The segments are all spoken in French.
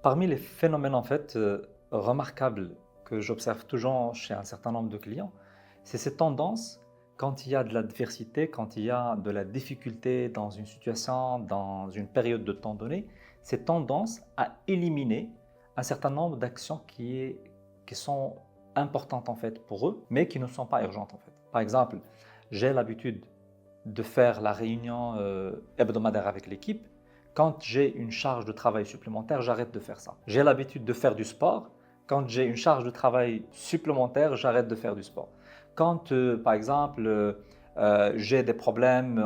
Parmi les phénomènes remarquables que j'observe toujours chez un certain nombre de clients, c'est ces tendances quand il y a de l'adversité, quand il y a de la difficulté dans une situation, dans une période de temps donné, ces tendances à éliminer un certain nombre d'actions qui sont importantes pour eux, mais qui ne sont pas urgentes Par exemple, j'ai l'habitude de faire la réunion hebdomadaire avec l'équipe. Quand j'ai une charge de travail supplémentaire, j'arrête de faire ça. J'ai l'habitude de faire du sport. Quand j'ai une charge de travail supplémentaire, j'arrête de faire du sport. Quand, par exemple, j'ai des problèmes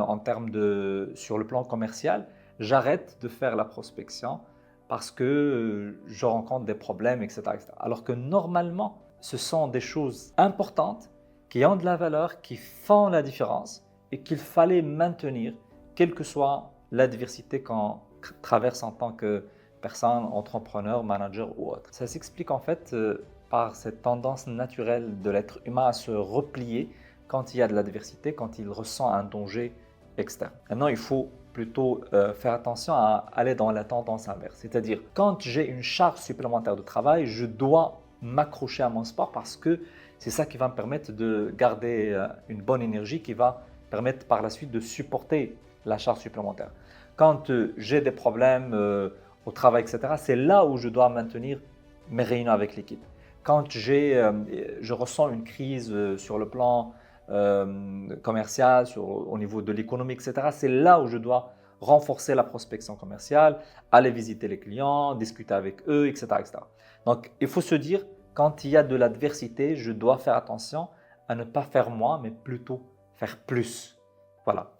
sur le plan commercial, j'arrête de faire la prospection parce que je rencontre des problèmes, etc., etc. Alors que normalement, ce sont des choses importantes qui ont de la valeur, qui font la différence et qu'il fallait maintenir, quelle que soit l'adversité qu'on traverse en tant que personne, entrepreneur, manager ou autre. Ça s'explique par cette tendance naturelle de l'être humain à se replier quand il y a de l'adversité, quand il ressent un danger externe. Maintenant, il faut plutôt faire attention à aller dans la tendance inverse. C'est-à-dire, quand j'ai une charge supplémentaire de travail, je dois m'accrocher à mon sport parce que c'est ça qui va me permettre de garder une bonne énergie qui va permettre par la suite de supporter la charge supplémentaire. Quand j'ai des problèmes au travail, etc., c'est là où je dois maintenir mes réunions avec l'équipe. Quand je ressens une crise sur le plan commercial, au niveau de l'économie, etc., c'est là où je dois renforcer la prospection commerciale, aller visiter les clients, discuter avec eux, etc., etc. Donc, il faut se dire, quand il y a de l'adversité, je dois faire attention à ne pas faire moins, mais plutôt faire plus. Voilà.